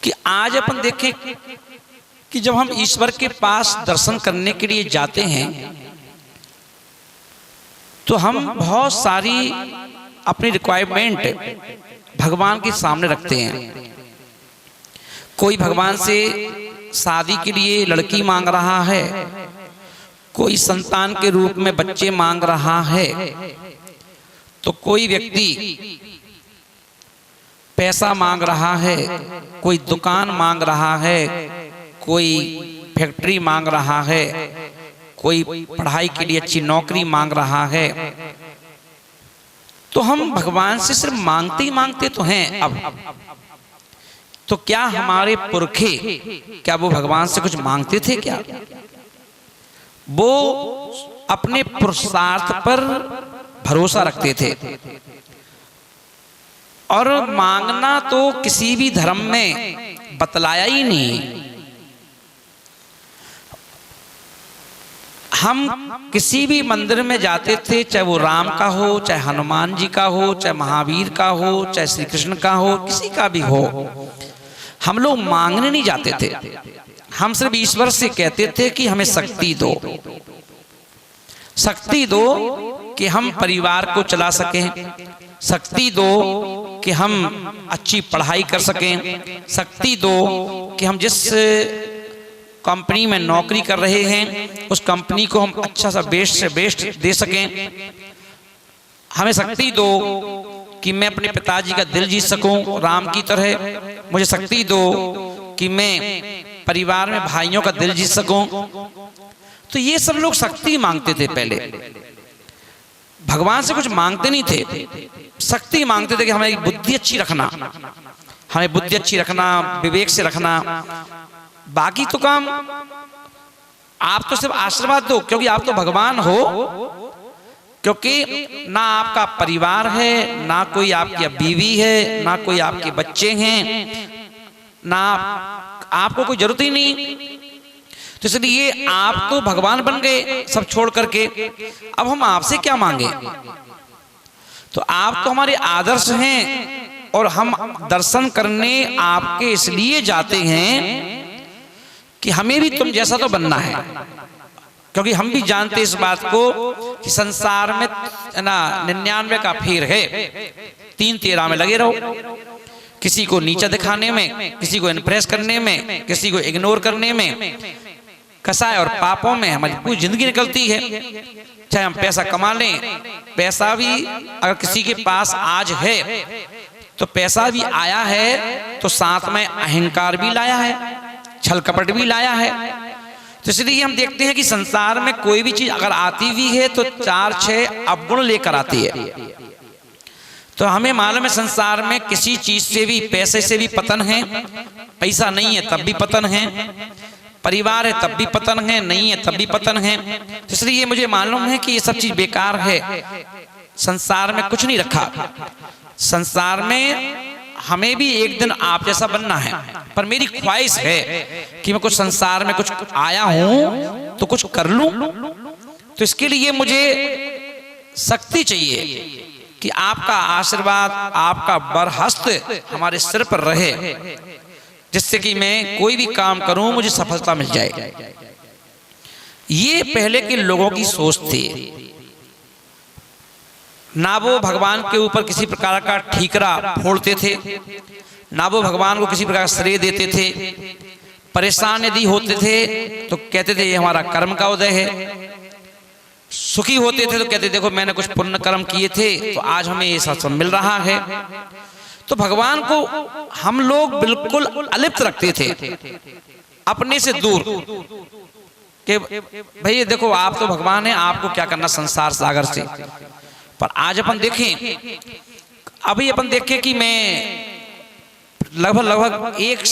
कि आज अपन देखें कि जब हम ईश्वर के पास दर्शन करने के लिए जाते हैं तो हम बहुत सारी अपनी रिक्वायरमेंट भगवान के सामने रखते हैं। कोई भगवान से शादी के लिए लड़की मांग रहा है, कोई संतान के रूप में बच्चे मांग रहा है, तो कोई व्यक्ति पैसा मांग रहा है, कोई दुकान मांग रहा है, कोई फैक्ट्री मांग रहा है, कोई पढ़ाई के लिए अच्छी नौकरी मांग रहा है। तो हम भगवान से सिर्फ मांगते ही मांगते तो हैं। अब तो क्या हमारे पुरखे, क्या वो भगवान से कुछ मांगते थे? क्या वो अपने पुरुषार्थ पर भरोसा रखते थे? और मांगना तो किसी भी धर्म में बतलाया ही नहीं। हम किसी भी मंदिर में जाते थे, चाहे वो राम का हो, चाहे हनुमान जी का हो, चाहे महावीर का हो, चाहे श्री कृष्ण का हो, किसी का भी हो, हम लोग मांगने नहीं जाते थे। हम सिर्फ ईश्वर से कहते थे कि हमें शक्ति दो, शक्ति दो कि हम परिवार को चला सकें, शक्ति दो कि हम अच्छी पढ़ाई कर सकें, शक्ति दो कि हम जिस कंपनी में नौकरी कर रहे हैं उस कंपनी को हम अच्छा सा बेस्ट से बेस्ट दे सकें, हमें शक्ति दो कि मैं अपने पिताजी का दिल जीत सकूं राम की तरह, मुझे शक्ति दो कि मैं परिवार में भाइयों का दिल जीत सकूं। तो ये सब लोग शक्ति मांगते थे पहले, भगवान से कुछ मांगते नहीं थे, शक्ति मांगते थे कि हमारी बुद्धि अच्छी रखना, हमें बुद्धि अच्छी रखना, विवेक से रखना, बाकी तो काम आप तो सिर्फ आशीर्वाद दो, क्योंकि आप तो भगवान हो, क्योंकि ना आपका परिवार है, ना कोई आपकी बीवी है, ना कोई आपके बच्चे हैं, ना आपको कोई जरूरत ही नहीं। तो इसलिए आप तो भगवान बन गए सब छोड़ करके, अब हम आपसे क्या मांगे? तो आप तो हमारे आदर्श हैं और हम दर्शन करने आपके इसलिए जाते हैं कि हमें भी तुम जैसा तो बनना है, क्योंकि हम भी जानते इस बात को कि संसार में ना 99 का फेर है, 3 13 में लगे रहो, किसी को नीचा दिखाने में, किसी को इम्प्रेस करने में, किसी को इग्नोर करने में, कसाय और पापों में हमारी पूरी जिंदगी निकलती है। चाहे हम पैसा कमा लें, पैसा भी अगर किसी के पास आज है तो पैसा भी आया है तो साथ में अहंकार भी लाया है, छल कपट भी लाया है। तो इसलिए हम देखते हैं कि संसार में कोई भी चीज अगर आती भी है तो 4-6 अवगुण लेकर आती है। तो हमें मालूम है संसार में किसी चीज से भी, पैसे से भी पतन है, पैसा नहीं है तब भी पतन है, परिवार है तब भी पतन है, नहीं है तब भी पतन है। तो इसलिए मुझे मालूम है कि ये सब चीज बेकार है, संसार में कुछ नहीं रखा। संसार में हमें भी एक दिन आप जैसा बनना है, पर मेरी ख्वाहिश है कि मैं कुछ संसार में कुछ आया हूं तो कुछ कर लूं। तो इसके लिए मुझे शक्ति चाहिए कि आपका आशीर्वाद, आपका बरहस्त हमारे सिर पर रहे, जिससे कि मैं कोई भी काम करूं मुझे सफलता मिल जाए। ये पहले के लोगों की सोच थी। ना वो भगवान के ऊपर किसी प्रकार का ठीकरा फोड़ते थे, ना वो भगवान को किसी प्रकार का श्रेय देते थे। परेशान यदि होते थे तो कहते थे ये हमारा कर्म का उदय है, सुखी होते थे तो कहते देखो मैंने कुछ पुण्य कर्म किए थे तो आज हमें ये सब मिल रहा है। तो भगवान को हम लोग बिल्कुल अलिप्त रखते थे, अपने से दूर, कि भैया देखो आप तो भगवान हैं, आपको क्या करना संसार सागर से। पर आज अपन देखें, अभी अपन देखें कि मैं लगभग 1